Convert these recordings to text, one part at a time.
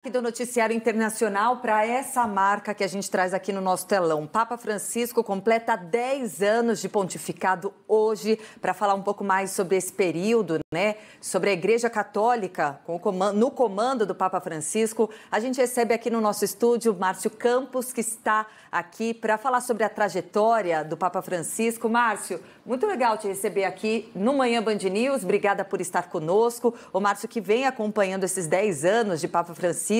Do Noticiário Internacional para essa marca que a gente traz aqui no nosso telão. Papa Francisco completa 10 anos de pontificado hoje, para falar um pouco mais sobre esse período, né? Sobre a Igreja Católica no comando do Papa Francisco. A gente recebe aqui no nosso estúdio Márcio Campos, que está aqui para falar sobre a trajetória do Papa Francisco. Márcio, muito legal te receber aqui no Manhã Band News. Obrigada por estar conosco. O Márcio que vem acompanhando esses 10 anos de Papa Francisco.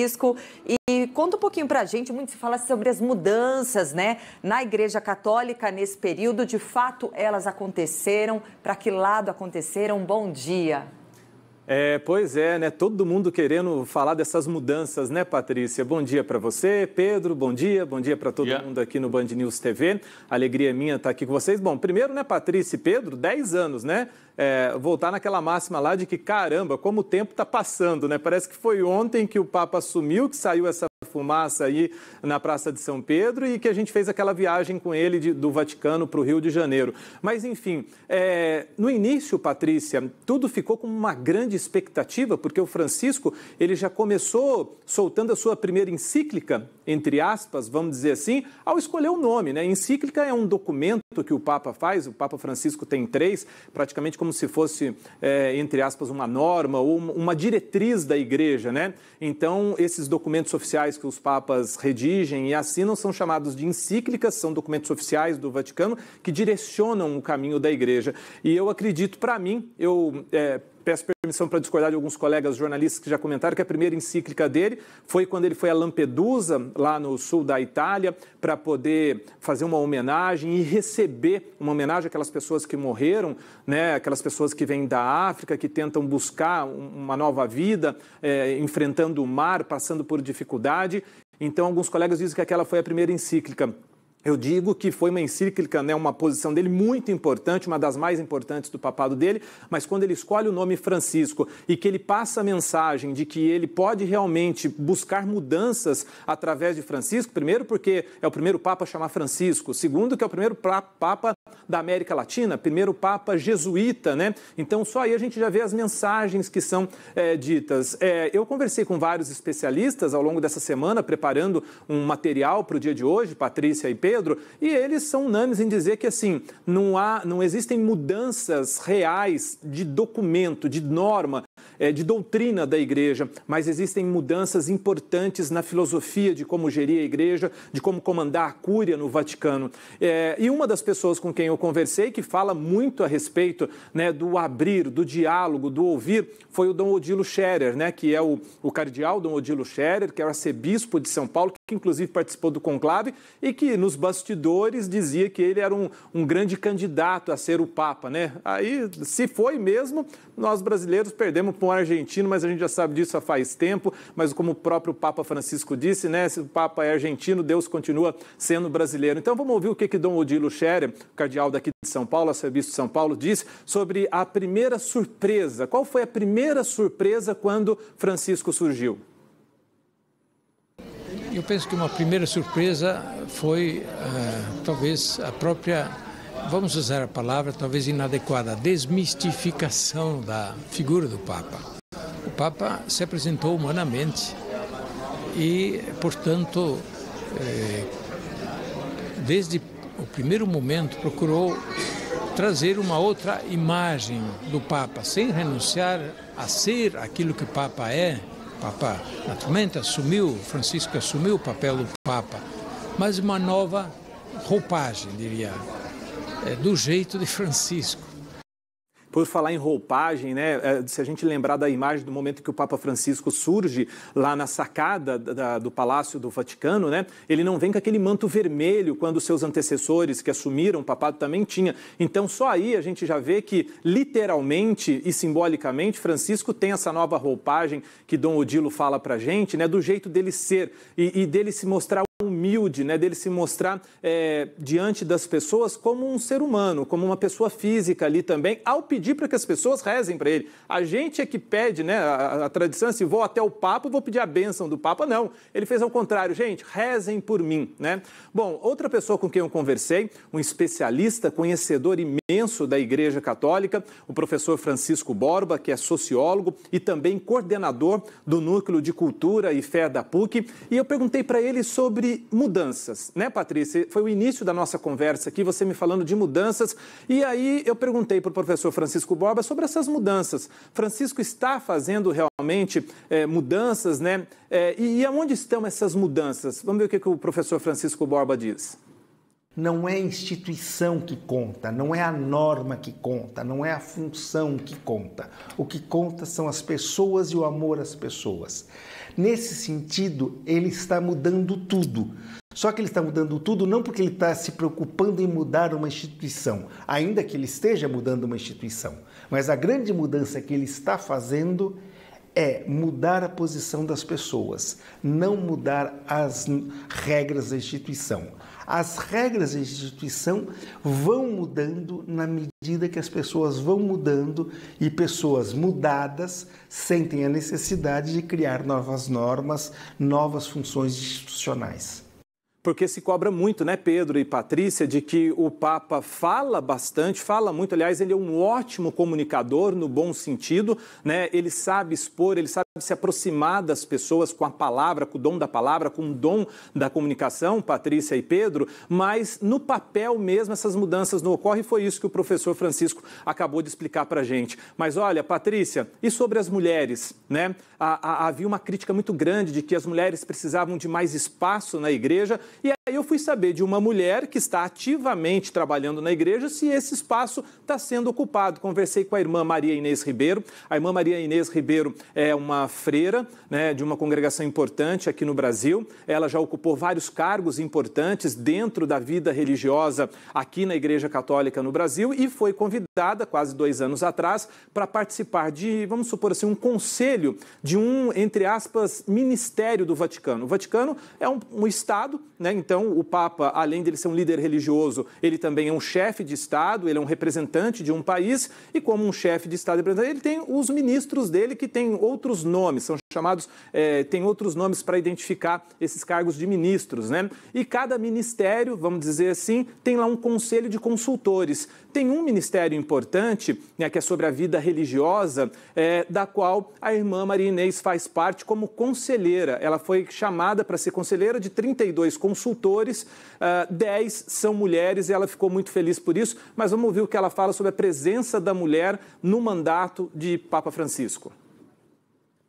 E conta um pouquinho para a gente, muito se fala sobre as mudanças, né, na Igreja Católica nesse período. De fato, elas aconteceram? Para que lado aconteceram? Bom dia. Pois é, né? Todo mundo querendo falar dessas mudanças, né, Patrícia? Bom dia para você, Pedro, bom dia para todo mundo aqui no Band News TV. Alegria minha estar aqui com vocês. Bom, primeiro, né, Patrícia e Pedro, 10 anos, né? Voltar naquela máxima lá de que, caramba, como o tempo está passando, né? Parece que foi ontem que o Papa assumiu, que saiu essa fumaça aí na Praça de São Pedro e que a gente fez aquela viagem com ele do Vaticano para o Rio de Janeiro. Mas, enfim, no início, Patrícia, tudo ficou com uma grande expectativa, porque o Francisco, ele já começou soltando a sua primeira encíclica, entre aspas, vamos dizer assim, ao escolher o nome, né? Encíclica é um documento que o Papa faz, o Papa Francisco tem 3, praticamente como se fosse, entre aspas, uma norma ou uma diretriz da Igreja, né? Então, esses documentos oficiais que os papas redigem e assinam são chamados de encíclicas, são documentos oficiais do Vaticano que direcionam o caminho da Igreja. E eu acredito, para mim, peço permissão para discordar de alguns colegas jornalistas que já comentaram que a primeira encíclica dele foi quando ele foi a Lampedusa, lá no sul da Itália, para poder fazer uma homenagem e receber uma homenagem àquelas pessoas que morreram, né? Aquelas pessoas que vêm da África, que tentam buscar uma nova vida, enfrentando o mar, passando por dificuldade. Então, alguns colegas dizem que aquela foi a primeira encíclica. Eu digo que foi uma encíclica, né, uma posição dele muito importante, uma das mais importantes do papado dele, mas quando ele escolhe o nome Francisco e que ele passa a mensagem de que ele pode realmente buscar mudanças através de Francisco, primeiro porque é o primeiro Papa a chamar Francisco, segundo que é o primeiro Papa da América Latina, primeiro Papa jesuíta, né? Então só aí a gente já vê as mensagens que são ditas. Eu conversei com vários especialistas ao longo dessa semana, preparando um material para o dia de hoje, Patrícia e Pedro, e eles são unânimes em dizer que assim, não existem mudanças reais de documento, de norma, de doutrina da Igreja, mas existem mudanças importantes na filosofia de como gerir a Igreja, de como comandar a Cúria no Vaticano. E uma das pessoas com quem eu conversei, que fala muito a respeito, né, do abrir, do diálogo, do ouvir, foi o Dom Odilo Scherer, né, que é o cardeal Dom Odilo Scherer, que é o arcebispo de São Paulo, que inclusive participou do conclave e que nos bastidores dizia que ele era um grande candidato a ser o Papa, né? Aí, se foi mesmo, nós brasileiros perdemos para um argentino, mas a gente já sabe disso há faz tempo, mas como o próprio Papa Francisco disse, né? Se o Papa é argentino, Deus continua sendo brasileiro. Então vamos ouvir o que Dom Odilo Scherer, cardeal daqui de São Paulo, arcebispo de São Paulo, disse sobre a primeira surpresa. Qual foi a primeira surpresa quando Francisco surgiu? Eu penso que uma primeira surpresa foi, talvez, a própria, vamos usar a palavra talvez inadequada, desmistificação da figura do Papa. O Papa se apresentou humanamente e, portanto, desde o primeiro momento procurou trazer uma outra imagem do Papa, sem renunciar a ser aquilo que o Papa é. O Papa, naturalmente, Francisco assumiu o papel do Papa, mas uma nova roupagem, diria, do jeito de Francisco. Por falar em roupagem, né, se a gente lembrar da imagem do momento que o Papa Francisco surge lá na sacada do Palácio do Vaticano, né, ele não vem com aquele manto vermelho quando seus antecessores que assumiram o papado também tinha. Então só aí a gente já vê que literalmente e simbolicamente Francisco tem essa nova roupagem que Dom Odilo fala pra gente, né, do jeito dele ser e dele se mostrar humilde. humilde, né, dele se mostrar diante das pessoas como um ser humano, como uma pessoa física ali também, ao pedir para que as pessoas rezem para ele. A gente é que pede, né, a tradição, se vou até o Papa, vou pedir a bênção do Papa. Não, ele fez ao contrário. Gente, rezem por mim, né? Bom, outra pessoa com quem eu conversei, um especialista, conhecedor imenso da Igreja Católica, o professor Francisco Borba, que é sociólogo e também coordenador do Núcleo de Cultura e Fé da PUC, e eu perguntei para ele sobre mudanças, né, Patrícia? Foi o início da nossa conversa aqui, você me falando de mudanças, e aí eu perguntei para o professor Francisco Borba sobre essas mudanças. Francisco está fazendo realmente mudanças, né? E aonde estão essas mudanças? Vamos ver o que o professor Francisco Borba diz. Não é a instituição que conta, não é a norma que conta, não é a função que conta. O que conta são as pessoas e o amor às pessoas. Nesse sentido, ele está mudando tudo. Só que ele está mudando tudo não porque ele está se preocupando em mudar uma instituição, ainda que ele esteja mudando uma instituição. Mas a grande mudança que ele está fazendo é mudar a posição das pessoas, não mudar as regras da instituição. As regras da instituição vão mudando na medida que as pessoas vão mudando e pessoas mudadas sentem a necessidade de criar novas normas, novas funções institucionais. Porque se cobra muito, né, Pedro e Patrícia, de que o Papa fala bastante, fala muito. Aliás, ele é um ótimo comunicador, no bom sentido, né? Ele sabe expor, ele sabe se aproximar das pessoas com a palavra, com o dom da palavra, com o dom da comunicação, Patrícia e Pedro, mas no papel mesmo essas mudanças não ocorrem, e foi isso que o professor Francisco acabou de explicar para a gente. Mas olha, Patrícia, e sobre as mulheres, né? Havia uma crítica muito grande de que as mulheres precisavam de mais espaço na igreja. E aí eu fui saber de uma mulher que está ativamente trabalhando na igreja se esse espaço está sendo ocupado. Conversei com a irmã Maria Inês Ribeiro. A irmã Maria Inês Ribeiro é uma freira, né, de uma congregação importante aqui no Brasil. Ela já ocupou vários cargos importantes dentro da vida religiosa aqui na Igreja Católica no Brasil e foi convidada, quase 2 anos atrás, para participar de, vamos supor assim, um conselho de um, entre aspas, ministério do Vaticano. O Vaticano é um Estado, né? Então, o Papa, além de ele ser um líder religioso, ele também é um chefe de Estado, ele é um representante de um país e como um chefe de Estado, ele tem os ministros dele que têm outros nomes, são chamados, tem outros nomes para identificar esses cargos de ministros, né? E cada ministério, vamos dizer assim, tem lá um conselho de consultores. Tem um ministério importante, né, que é sobre a vida religiosa, da qual a irmã Maria Inês faz parte como conselheira. Ela foi chamada para ser conselheira de 32 consultores, 10 são mulheres e ela ficou muito feliz por isso. Mas vamos ouvir o que ela fala sobre a presença da mulher no mandato de Papa Francisco.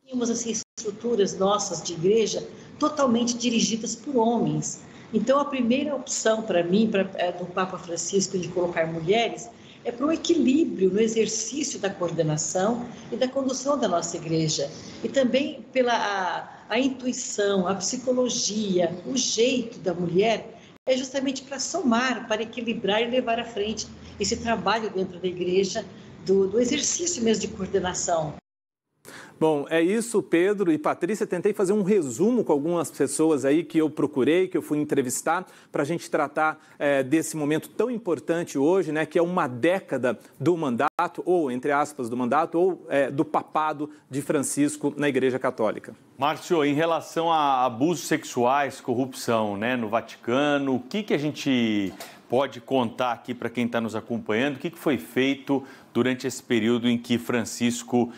Tínhamos assim, estruturas nossas de igreja totalmente dirigidas por homens. Então, a primeira opção para mim, do Papa Francisco, de colocar mulheres, é para um equilíbrio no exercício da coordenação e da condução da nossa igreja. E também pela a intuição, a psicologia, o jeito da mulher, é justamente para somar, para equilibrar e levar à frente esse trabalho dentro da igreja, do exercício mesmo de coordenação. Bom, é isso, Pedro e Patrícia. Tentei fazer um resumo com algumas pessoas aí que eu procurei, que eu fui entrevistar, para a gente tratar desse momento tão importante hoje, né, que é uma década do mandato, ou, entre aspas, do mandato, ou do papado de Francisco na Igreja Católica. Márcio, em relação a abusos sexuais, corrupção, né, no Vaticano, o que a gente pode contar aqui para quem está nos acompanhando? O que foi feito durante esse período em que Francisco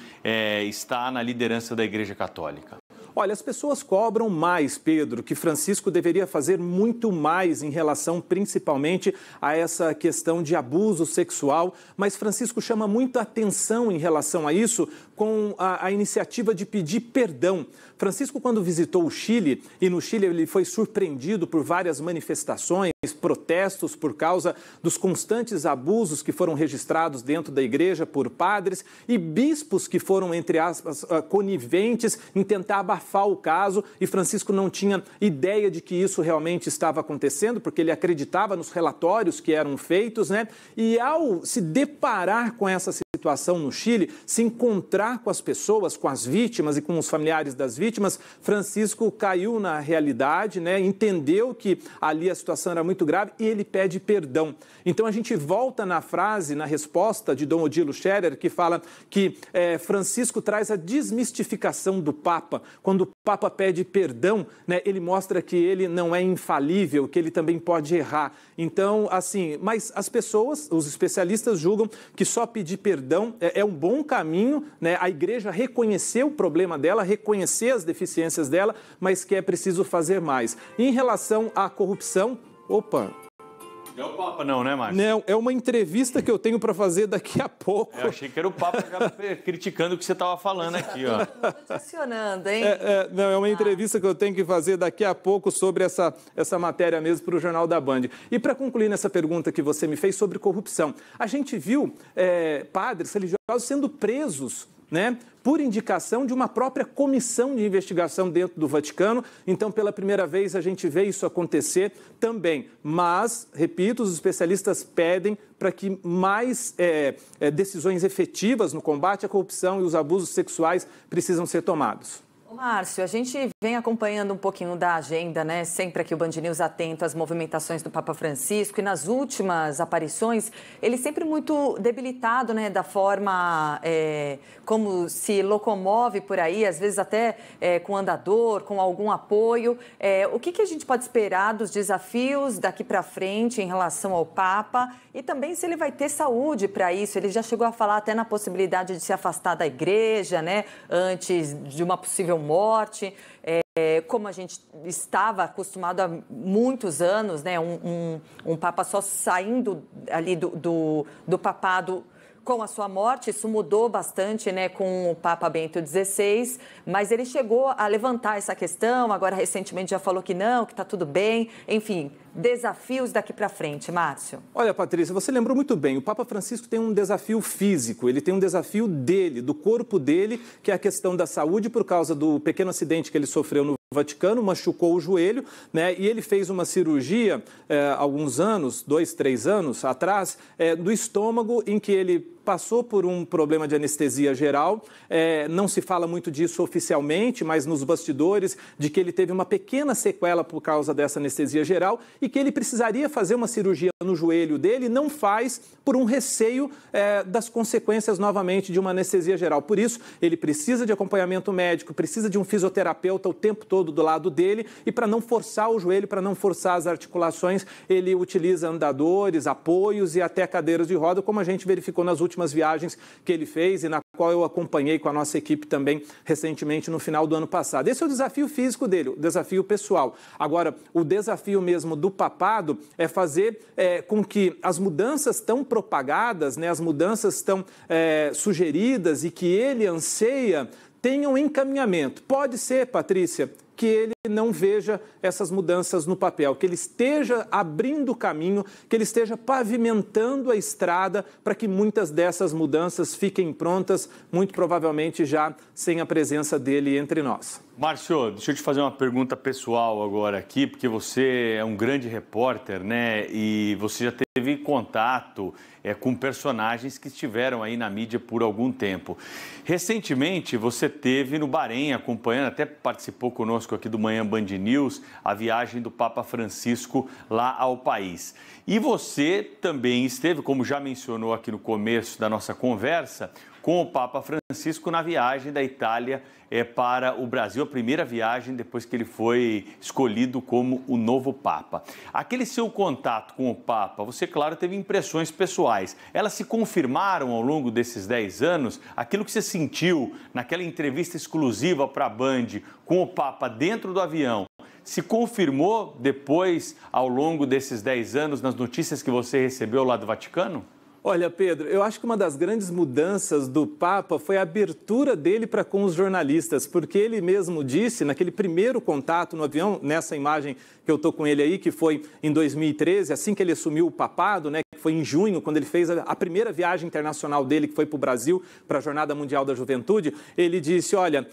está na liderança da Igreja Católica? Olha, as pessoas cobram mais, Pedro, que Francisco deveria fazer muito mais em relação principalmente a essa questão de abuso sexual, mas Francisco chama muita atenção em relação a isso com a iniciativa de pedir perdão. Francisco, quando visitou o Chile, e no Chile ele foi surpreendido por várias manifestações, protestos por causa dos constantes abusos que foram registrados dentro da igreja por padres e bispos que foram, entre aspas, coniventes em tentar abafar o caso, e Francisco não tinha ideia de que isso realmente estava acontecendo, porque ele acreditava nos relatórios que eram feitos, né? E ao se deparar com essa situação, situação no Chile, se encontrar com as pessoas, com as vítimas e com os familiares das vítimas, Francisco caiu na realidade, né? Entendeu que ali a situação era muito grave e ele pede perdão. Então a gente volta na frase, na resposta de Dom Odilo Scherer, que fala que Francisco traz a desmistificação do Papa. Quando o Papa pede perdão, né, ele mostra que ele não é infalível, que ele também pode errar. Então, assim, mas as pessoas, os especialistas julgam que só pedir perdão é um bom caminho, né? A igreja reconhecer o problema dela, reconhecer as deficiências dela, mas que é preciso fazer mais. Em relação à corrupção, Não é o Papa não, né, Márcio? Não, é uma entrevista que eu tenho para fazer daqui a pouco. Eu achei que era o Papa já criticando o que você estava falando aqui, ó. Funcionando, hein? Não, é uma entrevista que eu tenho que fazer daqui a pouco sobre essa matéria mesmo para o Jornal da Band. E para concluir nessa pergunta que você me fez sobre corrupção, a gente viu padres religiosos sendo presos, né, por indicação de uma própria comissão de investigação dentro do Vaticano. Então, pela primeira vez, a gente vê isso acontecer também. Mas, repito, os especialistas pedem para que mais decisões efetivas no combate à corrupção e os abusos sexuais precisam ser tomados. Márcio, a gente vem acompanhando um pouquinho da agenda, né? Sempre aqui o Band News atento às movimentações do Papa Francisco, e nas últimas aparições, ele sempre muito debilitado, né? Da forma como se locomove por aí, às vezes até com andador, com algum apoio. O que a gente pode esperar dos desafios daqui para frente em relação ao Papa, e também se ele vai ter saúde para isso? Ele já chegou a falar até na possibilidade de se afastar da igreja, né? Antes de uma possível morte, como a gente estava acostumado há muitos anos, né? Um Papa só saindo ali do papado com a sua morte. Isso mudou bastante, né, com o Papa Bento XVI, mas ele chegou a levantar essa questão, agora recentemente já falou que não, que está tudo bem, enfim, desafios daqui para frente, Márcio. Olha, Patrícia, você lembrou muito bem, o Papa Francisco tem um desafio físico, ele tem um desafio dele, do corpo dele, que é a questão da saúde, por causa do pequeno acidente que ele sofreu no Vaticano, machucou o joelho, né? E ele fez uma cirurgia há alguns anos, 2, 3 anos atrás, do estômago, em que ele passou por um problema de anestesia geral. Não se fala muito disso oficialmente, mas nos bastidores, de que ele teve uma pequena sequela por causa dessa anestesia geral e que ele precisaria fazer uma cirurgia no joelho dele, não faz por um receio das consequências novamente de uma anestesia geral. Por isso, ele precisa de acompanhamento médico, precisa de um fisioterapeuta o tempo todo do lado dele, e para não forçar o joelho, para não forçar as articulações, ele utiliza andadores, apoios e até cadeiras de roda, como a gente verificou nas últimas viagens que ele fez e na qual eu acompanhei com a nossa equipe também recentemente no final do ano passado. Esse é o desafio físico dele, o desafio pessoal. Agora, o desafio mesmo do papado é fazer com que as mudanças tão propagadas, né, as mudanças tão sugeridas e que ele anseia, tenham encaminhamento. Pode ser, Patrícia, que ele não veja essas mudanças no papel, que ele esteja abrindo o caminho, que ele esteja pavimentando a estrada para que muitas dessas mudanças fiquem prontas, muito provavelmente já sem a presença dele entre nós. Márcio, deixa eu te fazer uma pergunta pessoal agora aqui, porque você é um grande repórter, né? E você já teve contato com personagens que estiveram aí na mídia por algum tempo. Recentemente, você esteve no Bahrein acompanhando, até participou conosco aqui do Manhã Band News, a viagem do Papa Francisco lá ao país. E você também esteve, como já mencionou aqui no começo da nossa conversa, com o Papa Francisco na viagem da Itália para o Brasil, a primeira viagem depois que ele foi escolhido como o novo Papa. Aquele seu contato com o Papa, você, claro, teve impressões pessoais. Elas se confirmaram ao longo desses 10 anos? Aquilo que você sentiu naquela entrevista exclusiva para a Band com o Papa dentro do avião, se confirmou depois, ao longo desses 10 anos, nas notícias que você recebeu lá do Vaticano? Olha, Pedro, eu acho que uma das grandes mudanças do Papa foi a abertura dele para com os jornalistas, porque ele mesmo disse, naquele primeiro contato no avião, nessa imagem que eu estou com ele aí, que foi em 2013, assim que ele assumiu o papado, né, que foi em junho, quando ele fez a primeira viagem internacional dele, que foi para o Brasil, para a Jornada Mundial da Juventude, ele disse, olha,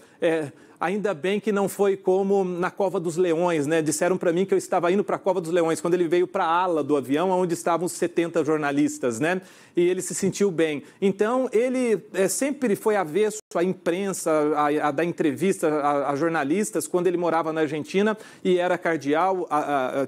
ainda bem que não foi como na Cova dos Leões, né? Disseram para mim que eu estava indo para a Cova dos Leões, quando ele veio para a ala do avião, onde estavam os 70 jornalistas, né? E ele se sentiu bem. Então, ele sempre foi avesso à imprensa, a dar entrevista a jornalistas, quando ele morava na Argentina e era cardeal,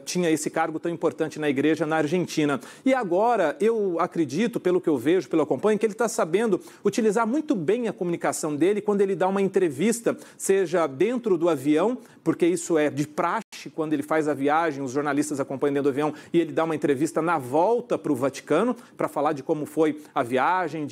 tinha esse cargo tão importante na igreja na Argentina. E agora, eu acredito, pelo que eu vejo, pelo que eu acompanho, que ele está sabendo utilizar muito bem a comunicação dele quando ele dá uma entrevista, seja dentro do avião, porque isso é de praxe, quando ele faz a viagem, os jornalistas acompanham dentro do avião e ele dá uma entrevista na volta para o Vaticano para falar de como foi a viagem,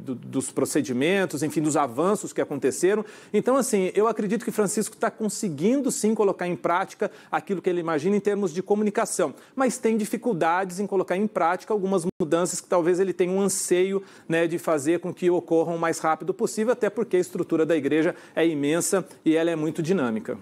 dos procedimentos, enfim, dos avanços que aconteceram. Então, assim, eu acredito que Francisco está conseguindo, sim, colocar em prática aquilo que ele imagina em termos de comunicação, mas tem dificuldades em colocar em prática algumas mudanças que talvez ele tenha um anseio, né, de fazer com que ocorram o mais rápido possível, até porque a estrutura da igreja é imensa e ela é muito dinâmica.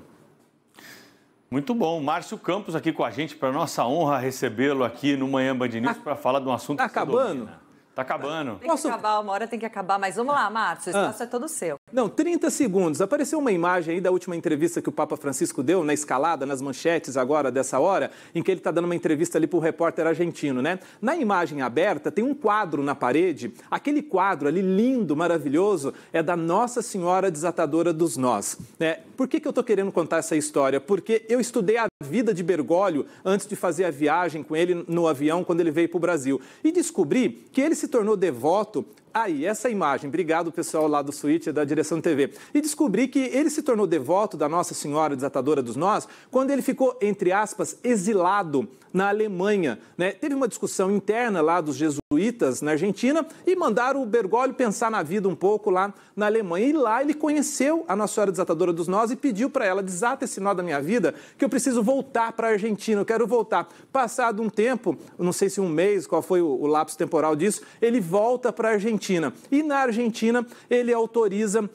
Muito bom. Márcio Campos aqui com a gente, para nossa honra recebê-lo aqui no Manhã Band News para falar de um assunto que você domina. Tá acabando. Tem que acabar, uma hora tem que acabar, mas vamos lá, Márcio, o espaço é todo seu. Não, 30 segundos. Apareceu uma imagem aí da última entrevista que o Papa Francisco deu na escalada, nas manchetes agora dessa hora, em que ele está dando uma entrevista ali para o repórter argentino, né? Na imagem aberta tem um quadro na parede, aquele quadro ali lindo, maravilhoso, é da Nossa Senhora Desatadora dos Nós, né? Por que eu estou querendo contar essa história? Porque eu estudei a vida de Bergoglio antes de fazer a viagem com ele no avião quando ele veio para o Brasil e descobri que ele se tornou devoto. Aí, essa imagem, obrigado pessoal lá do Suíte, da Direção TV. E descobri que ele se tornou devoto da Nossa Senhora Desatadora dos Nós quando ele ficou, entre aspas, exilado na Alemanha, né? Teve uma discussão interna lá dos jesuítas na Argentina e mandaram o Bergoglio pensar na vida um pouco lá na Alemanha. E lá ele conheceu a Nossa Senhora Desatadora dos Nós e pediu para ela: desata esse nó da minha vida que eu preciso voltar para a Argentina, eu quero voltar. Passado um tempo, não sei se um mês, qual foi o lapso temporal disso, ele volta para a Argentina. E na Argentina ele autoriza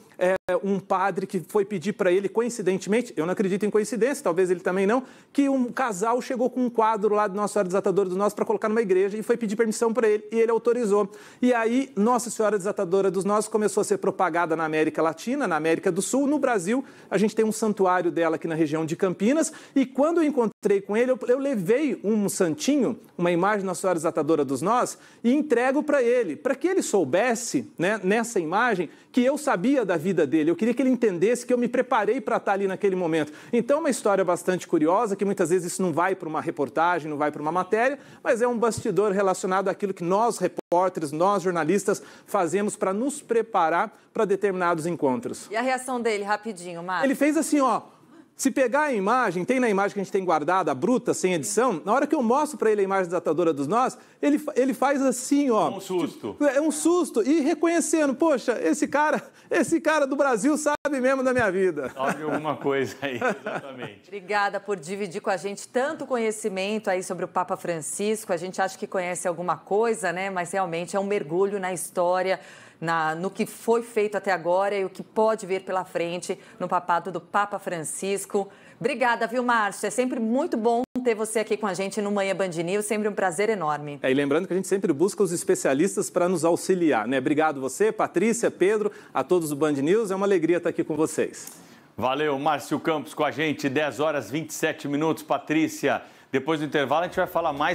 um padre que foi pedir para ele, coincidentemente, eu não acredito em coincidência, talvez ele também não, que um casal chegou com um quadro lá de Nossa Senhora Desatadora dos Nós para colocar numa igreja e foi pedir permissão para ele e ele autorizou. E aí Nossa Senhora Desatadora dos Nós começou a ser propagada na América Latina, na América do Sul. No Brasil, a gente tem um santuário dela aqui na região de Campinas e quando eu encontrei com ele, eu levei um santinho, uma imagem de Nossa Senhora Desatadora dos Nós e entrego para ele, para que ele soubesse, né, nessa imagem, que eu sabia da vida dele. Eu queria que ele entendesse que eu me preparei para estar ali naquele momento. Então, é uma história bastante curiosa, que muitas vezes isso não vai para uma reportagem, não vai para uma matéria, mas é um bastidor relacionado àquilo que nós, repórteres, nós, jornalistas, fazemos para nos preparar para determinados encontros. E a reação dele, rapidinho, Márcio? Ele fez assim, ó. Se pegar a imagem, tem na imagem que a gente tem guardada, a bruta, sem edição, na hora que eu mostro para ele a imagem Desatadora dos Nós, ele faz assim, ó. Um susto. É um susto. E reconhecendo, poxa, esse cara do Brasil sabe mesmo da minha vida. Sabe alguma coisa aí, exatamente. Obrigada por dividir com a gente tanto conhecimento aí sobre o Papa Francisco. A gente acha que conhece alguma coisa, né? Mas realmente é um mergulho na história, no que foi feito até agora e o que pode vir pela frente no papado do Papa Francisco. Obrigada, viu, Márcio? É sempre muito bom ter você aqui com a gente no Manhã Band News, sempre um prazer enorme. E lembrando que a gente sempre busca os especialistas para nos auxiliar, né? Obrigado você, Patrícia, Pedro, a todos do Band News, é uma alegria estar aqui com vocês. Valeu, Márcio Campos com a gente, 10 horas 27 minutos, Patrícia. Depois do intervalo a gente vai falar mais